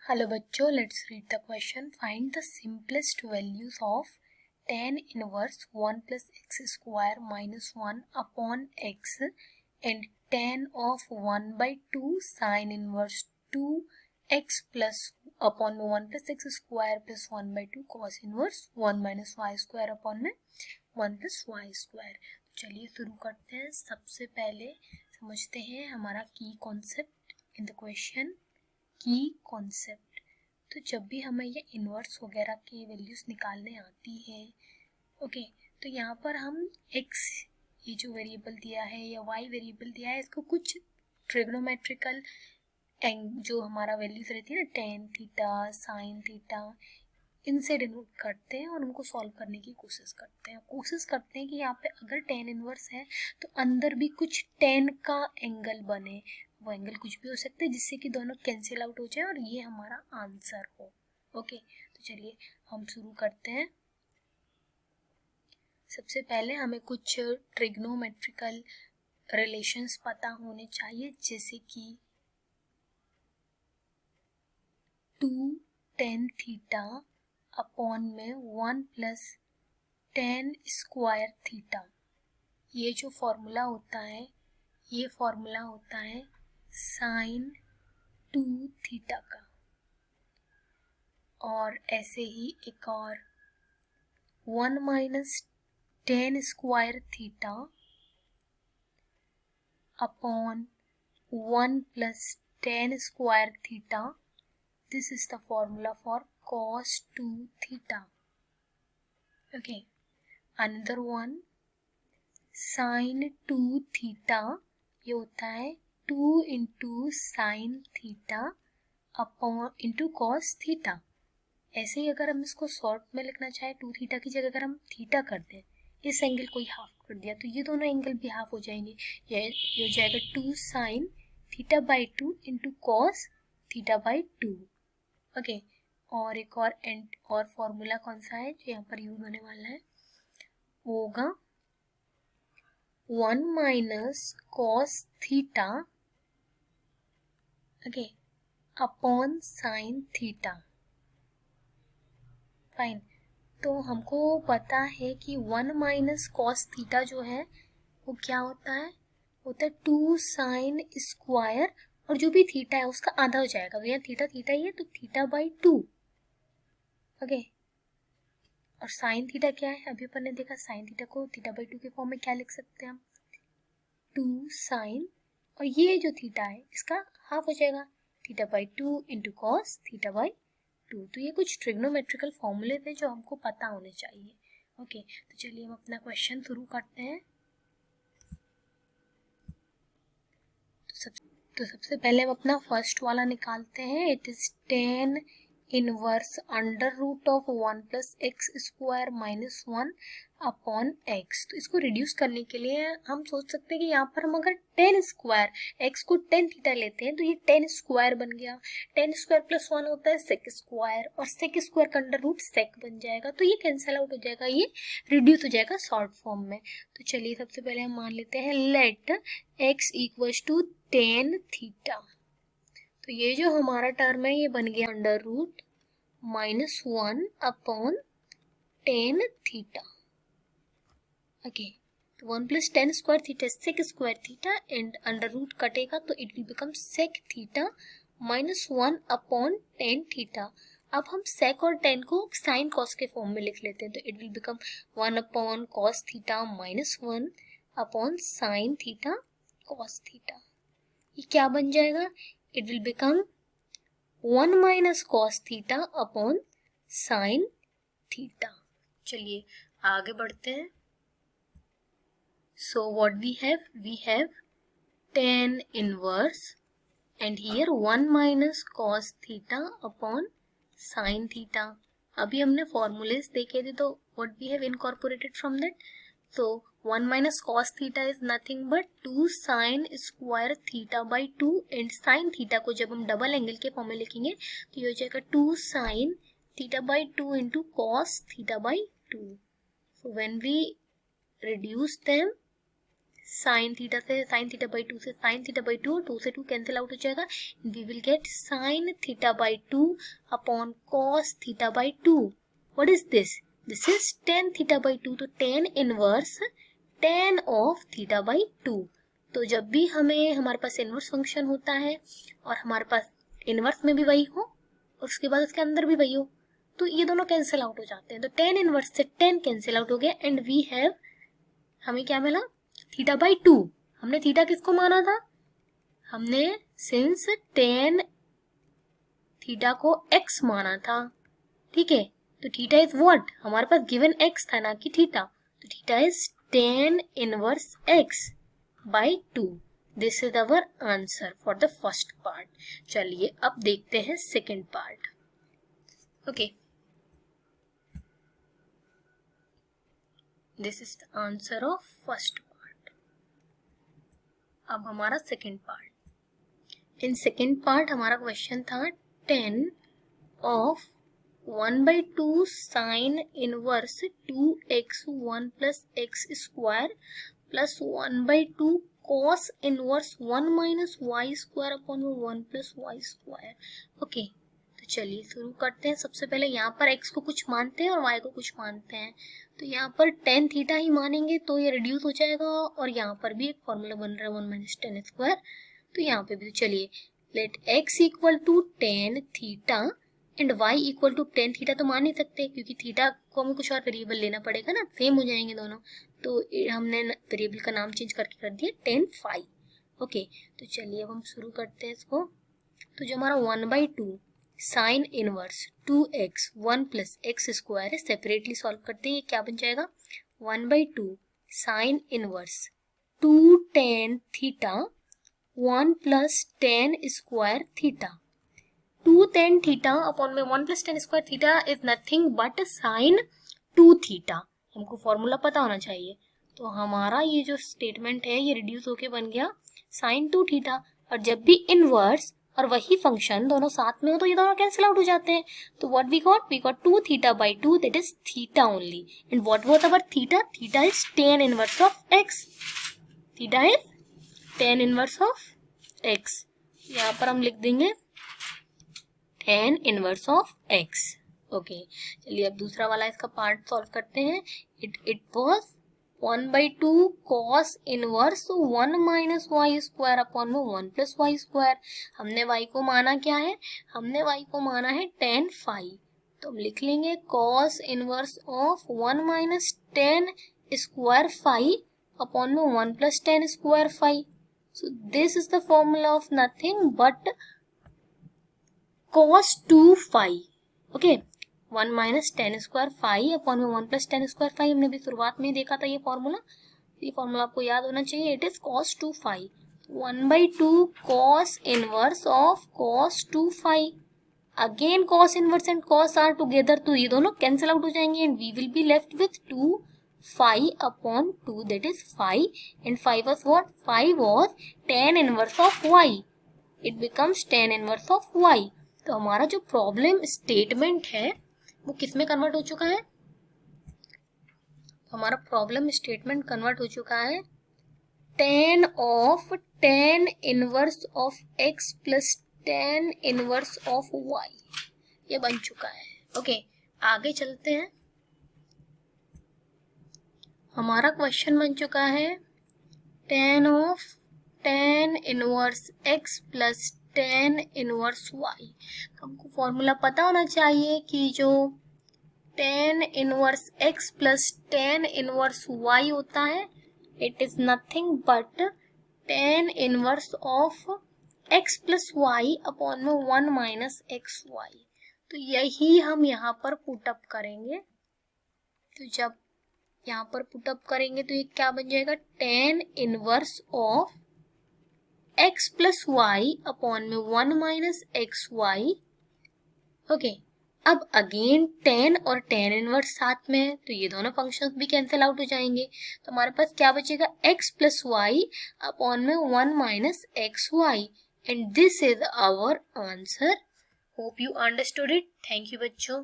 Hello बच्चों, let's read the question. Find the simplest values of tan inverse 1 plus X square minus 1 upon X and tan of 1 by 2 sine inverse 2 X plus upon में 1 plus X square plus 1 by 2 cos inverse 1 minus Y square upon में 1 plus Y square. चलिए शुरू करते हैं. सबसे पहले समझते हैं हमारा की कॉन्सेप्ट इन द क्वेश्चन. की कॉन्सेप्ट. तो जब भी हमें ये इन्वर्स वगैरह की वैल्यूज निकालने आती है, ओके, तो यहाँ पर हम x ये जो वेरिएबल दिया है या y वेरिएबल दिया है, इसको कुछ ट्रिग्नोमेट्रिकल जो हमारा वैल्यूज रहती है ना, टेन थीटा, साइन थीटा, इनसे डिनोट करते हैं और उनको सॉल्व करने की कोशिश करते हैं कि यहाँ पे अगर टेन इनवर्स है तो अंदर भी कुछ टेन का एंगल बने. वो एंगल कुछ भी हो सकता है जिससे कि दोनों कैंसिल आउट हो जाए और ये हमारा आंसर हो. ओके, तो चलिए हम शुरू करते हैं. सबसे पहले हमें कुछ ट्रिग्नोमेट्रिकल रिलेशंस पता होने चाहिए, जैसे कि 2 tan थीटा अपॉन में 1 प्लस tan स्क्वायर थीटा. ये जो फॉर्मूला होता है, ये फॉर्मूला होता है साइन 2 थीटा का. और ऐसे ही एक और 1 minus tan square theta upon 1 plus tan square theta. This is the formula for cos 2 theta. Okay, another one sin 2 theta. ये होता है 2 into sin theta upon into cos theta. ऐसे ही अगर हम इसको शॉर्ट में लिखना चाहे, 2 थीटा की जगह अगर हम थीटा कर दें, इस एंगल को ही हाफ कर दिया तो ये दोनों एंगल भी हाफ हो जाएंगे. ये हो जाएगा 2 sin theta by 2 into cos theta by 2. Okay, और एक और फॉर्मूला कौन सा है जो यहाँ पर यूज होने वाला है, वो होगा 1 minus cos theta, okay, upon sine theta. Fine. तो हमको पता है कि 1 माइनस कॉस थीटा जो है वो क्या होता है, 2 साइन स्क्वायर और जो भी थीटा है उसका आधा हो जाएगा. तो यहाँ थीटा थीटा ही है तो थीटा बाई 2. ओके, और साइन थीटा क्या है, अभी अपन ने देखा साइन थीटा को थीटा बाई 2 के फॉर्म में क्या लिख सकते हैं हम, 2 साइन, और ये जो थीटा है इसका हाफ हो जाएगा, theta by 2 into cos theta by 2. तो ये कुछ ट्रिग्नोमेट्रिकल फॉर्मूले थे जो हमको पता होने चाहिए. ओके, तो चलिए हम अपना क्वेश्चन शुरू करते हैं. तो सबसे पहले हम अपना फर्स्ट वाला निकालते हैं. It is tan inverse under root of 1 plus X square minus 1 upon X. तो इसको रिड्यूस करने के लिए हम सोच सकते हैं कि यहाँ पर हम अगर tan स्क्वायर एक्स को tan थीटा लेते हैं तो ये tan स्क्वायर बन गया. tan स्क्वायर प्लस 1 होता है sec स्क्वायर और sec स्क्वायर का अंडर रूट sec बन जाएगा. तो ये कैंसिल आउट हो जाएगा, ये रिड्यूस हो जाएगा शॉर्ट फॉर्म में. तो चलिए सबसे पहले हम मान लेते हैं let x equals to tan theta. तो ये जो हमारा टर्म है ये बन गया under root minus 1 upon tan theta. Okay, तो 1 plus tan square theta sec square theta and under root कटेगा तो it will become sec theta minus 1 upon tan theta. अब हम sec और tan को साइन कॉस के फॉर्म में लिख लेते हैं तो it will become 1 upon cos theta minus 1 upon sine theta cos theta. ये क्या बन जाएगा, it will become 1 minus cos theta upon sine theta. चलिए आगे बढ़ते हैं. So what we have tan inverse and here 1 minus cos theta upon sine theta. अभी हमने फॉर्मूलेस देखे थे तो what we have incorporated from that. So 1 minus cos theta is nothing but 2 sin square theta by 2 and sin theta को जब हम double angle के form में लिखेंगे तो ये हो जाएगा 2 sin theta by 2 into cos theta by 2. So when we reduce them, sine theta से साइन थीटा बाई 2 से साइन थीटा बाई 2 और 2 से 2 कैंसिल आउट हो जाएगा. We will get sine theta by 2 upon cos theta by 2. What is this? This is tan theta by 2. तो tan inverse tan of theta by 2. तो जब भी हमारे पास इनवर्स फंक्शन होता है और हमारे पास इनवर्स में भी वही हो और उसके बाद उसके अंदर भी वही हो, तो ये दोनों कैंसिल आउट हो जाते हैं. तो टेन इनवर्स से टेन कैंसिल आउट हो गया एंड वी हैव, हमें क्या मिला? Theta by 2. हमने थीटा किसको माना था? हमने सिंस टेन थीटा को x माना था. ठीक है, तो थीटा इज व्हाट? हमारे पास गिवन x था ना कि थीटा. तो theta is tan inverse x by 2. This is our answer for the first part. चलिए अब देखते हैं second part. Okay, this is the answer of first part. अब हमारा second part. In second part हमारा क्वेश्चन था 10 of 1/2 sine inverse 2x 1 plus X square plus 1/2 cos inverse 1 minus Y square upon 1 plus Y square. Okay, तो चलिए शुरू करते हैं. सबसे पहले यहाँ पर x को कुछ मानते हैं और y को कुछ मानते हैं. तो यहाँ पर टेन थीटा ही मानेंगे तो ये रिड्यूस हो जाएगा और यहाँ पर भी एक फॉर्मूला बन रहा है 1 माइनस टेन स्क्वायर. तो यहाँ पे भी चलिए let x equal to tan theta and y equal to tan theta तो मान नहीं सकते क्योंकि थीटा को हमें कुछ और वेरिएबल लेना पड़ेगा ना, सेम हो जाएंगे दोनों. तो हमने वेरिएबल का नाम चेंज करके कर दिया टेन फाई. ओके, तो चलिए अब हम शुरू करते हैं इसको. तो जो हमारा 1/2 sine inverse 2x 1 plus X square है, सेपरेटली सॉल्व करते हैं. ये क्या बन जाएगा? 1/2 sine inverse 2 tan theta 1 plus tan square theta. 2 tan theta upon में 1 plus tan square theta is nothing but sine 2 theta. हमको फॉर्मूला पता होना चाहिए. तो हमारा ये जो स्टेटमेंट है ये रिड्यूस होके बन गया साइन 2 थीटा. और जब भी इनवर्स और वही फंक्शन दोनों साथ में हो तो ये दोनों कैंसिल आउट हो जाते हैं. तो what we got 2 theta by 2 that is theta only. And what was our theta? Theta is tan inverse of x. Theta is tan inverse of x. यहाँ पर हम लिख देंगे tan inverse of x. Okay, चलिए अब दूसरा वाला इसका पार्ट सॉल्व करते हैं. It was 1/2 cos inverse 1 minus Y square upon में 1 प्लस वाई स्क्वायर. हमने y को माना क्या है? हमने y को माना है टेन फाई. तो हम लिख लेंगे cos inverse of 1 minus tan square phi upon में 1 plus tan square phi. So this is the formula of nothing but cos 2 phi. Okay, 1 minus 10 square phi upon 1 plus 10 square phi. हमने भी शुरुआत में ही देखा था ये फॉर्मूला. ये formula आपको याद होना चाहिए. It is cos 2 phi. 1/2 cos inverse of cos 2 phi. Again cos inverse and cos are together, तो ये दोनों कैंसिल आउट हो जाएंगे and we will be left with 2 phi upon 2 that is phi. And phi was what? Phi was tan inverse of y. It becomes tan inverse of y. तो हमारा जो problem statement है वो किस में convert हो चुका है? तो हमारा प्रॉब्लम स्टेटमेंट कन्वर्ट हो चुका है tan of tan inverse of x plus tan inverse of y. ये बन चुका है. ओके, आगे चलते हैं. हमारा क्वेश्चन बन चुका है tan of tan inverse x plus tan inverse y. हमको फॉर्मूला पता होना चाहिए कि जो tan inverse x plus tan inverse y होता है it is nothing but tan inverse of x plus y upon में 1 माइनस एक्स वाई. तो यही हम यहाँ पर पुटअप करेंगे. तो जब यहाँ पर पुटअप करेंगे तो ये क्या बन जाएगा? tan inverse of x plus y upon में 1 माइनस एक्स वाई. ओके, अब अगेन tan और tan इनवर्स साथ में है तो ये दोनों फंक्शंस भी कैंसिल आउट हो जाएंगे. तो हमारे पास क्या बचेगा? x प्लस वाई अपॉन में 1 minus x y. And this is our answer. Hope you understood it. Thank you बच्चों.